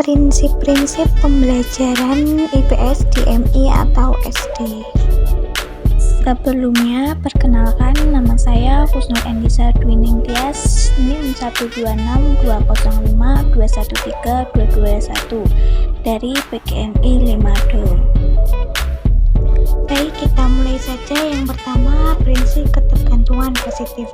Prinsip-prinsip pembelajaran IPS di MI atau SD. Sebelumnya, perkenalkan, nama saya Husnul Endisa Dwi Ningtyas, NIM 1262052132221 dari PGMI Limado. Baik, kita mulai saja. Yang pertama, prinsip ketergantungan positif.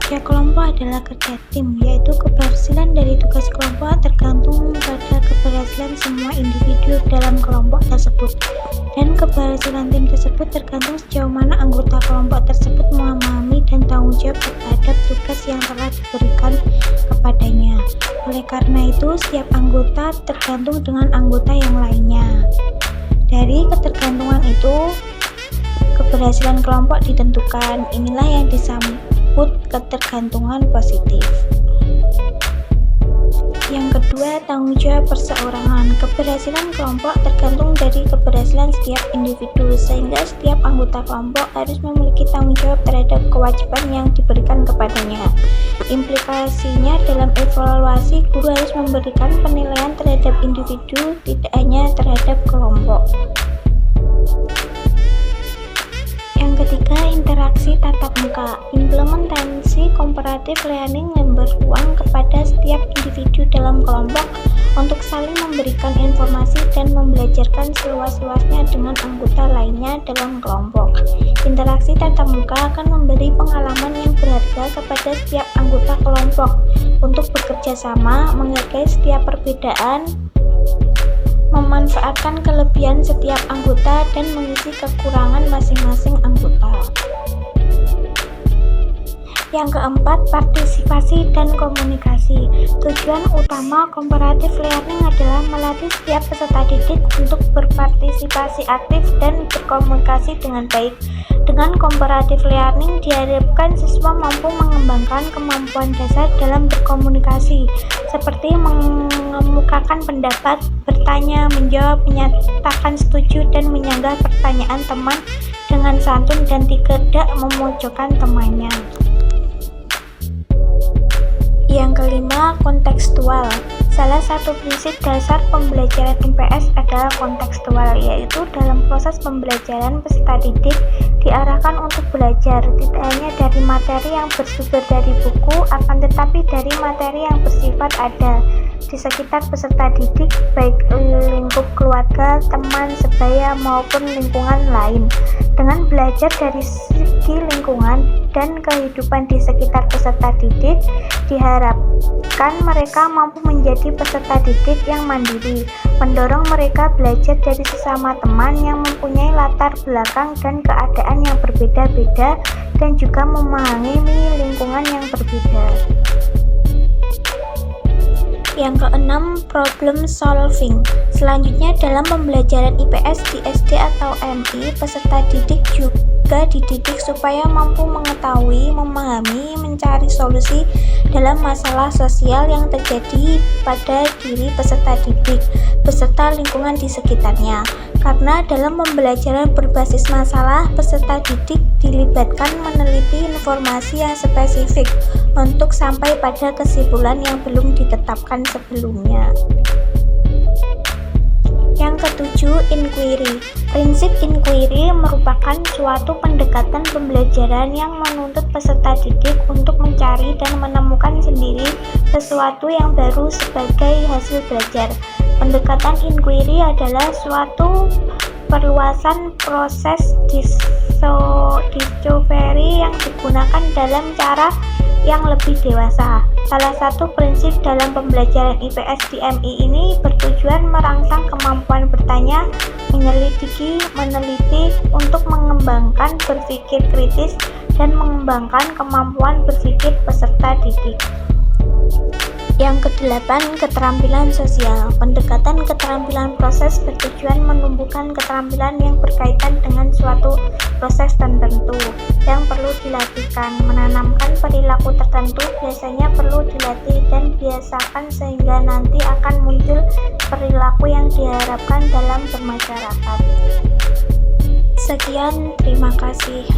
Kerja kelompok adalah kerja tim, yaitu keberhasilan dari tugas kelompok tergantung pada keberhasilan semua individu dalam kelompok tersebut, dan keberhasilan tim tersebut tergantung sejauh mana anggota kelompok tersebut memahami dan tanggung jawab terhadap tugas yang telah diberikan kepadanya. Oleh karena itu, setiap anggota tergantung dengan anggota yang lainnya. Dari ketergantungan itu, keberhasilan kelompok ditentukan. Inilah yang disebut ketergantungan positif. Yang kedua, tanggung jawab perseorangan. Keberhasilan kelompok tergantung dari keberhasilan setiap individu, sehingga setiap anggota kelompok harus memiliki tanggung jawab terhadap kewajiban yang diberikan kepadanya. Implikasinya dalam evaluasi, guru harus memberikan penilaian terhadap individu, tidak hanya terhadap kelompok. Yang ketiga, interaksi tatap muka. Implementasi comparative learning yang berpeluang kepada setiap individu dalam kelompok untuk saling memberikan informasi dan membelajarkan seluas-luasnya dengan anggota lainnya dalam kelompok. Interaksi tatap muka akan memberi pengalaman yang berharga kepada setiap anggota kelompok untuk bekerja sama, menghargai setiap perbedaan, memanfaatkan kelebihan setiap anggota, dan mengisi kekurangan masing-masing anggota. Yang keempat, partisipasi dan komunikasi. Tujuan utama comparative learning adalah melatih setiap peserta didik untuk berpartisipasi aktif dan berkomunikasi dengan baik. Dengan comparative learning diharapkan siswa mampu mengembangkan kemampuan dasar dalam berkomunikasi, seperti mengemukakan pendapat, bertanya, menjawab, menyatakan setuju, dan menyanggah pertanyaan teman dengan santun dan tidak memojokkan temannya. Yang kelima, kontekstual. Salah satu prinsip dasar pembelajaran IPS adalah kontekstual, yaitu dalam proses pembelajaran peserta didik diarahkan untuk belajar tidak hanya dari materi yang bersumber dari buku, akan tetapi dari materi yang bersifat ada di sekitar peserta didik, baik lingkup keluarga, teman, sebaya, maupun lingkungan lain. Dengan belajar dari segi lingkungan dan kehidupan di sekitar peserta didik, diharapkan mereka mampu menjadi peserta didik yang mandiri, mendorong mereka belajar dari sesama teman yang mempunyai latar belakang dan keadaan yang berbeda-beda, dan juga memahami lingkungan yang berbeda. Yang keenam, problem solving. Selanjutnya, dalam pembelajaran IPS di SD atau MI, peserta didik juga dididik supaya mampu mengetahui, memahami, mencari solusi dalam masalah sosial yang terjadi pada diri peserta didik beserta lingkungan di sekitarnya. Karena dalam pembelajaran berbasis masalah, peserta didik dilibatkan meneliti informasi yang spesifik untuk sampai pada kesimpulan yang belum ditetapkan sebelumnya. Yang ketujuh, inquiry. Prinsip inquiry merupakan suatu pendekatan pembelajaran yang menuntut peserta didik untuk mencari dan menemukan sendiri sesuatu yang baru sebagai hasil belajar. Pendekatan inquiry adalah suatu perluasan proses discovery yang digunakan dalam cara yang lebih dewasa. Salah satu prinsip dalam pembelajaran IPS di MI ini bertujuan merangsang kemampuan bertanya, menyelidiki, meneliti untuk mengembangkan berpikir kritis dan mengembangkan kemampuan berpikir peserta didik. Yang kedelapan, keterampilan sosial. Pendekatan keterampilan proses bertujuan menumbuhkan keterampilan yang berkaitan dengan suatu proses tertentu yang perlu dilatihkan. Menanamkan perilaku tertentu biasanya perlu dilatih dan biasakan sehingga nanti akan muncul perilaku yang diharapkan dalam bermasyarakat. Sekian, terima kasih.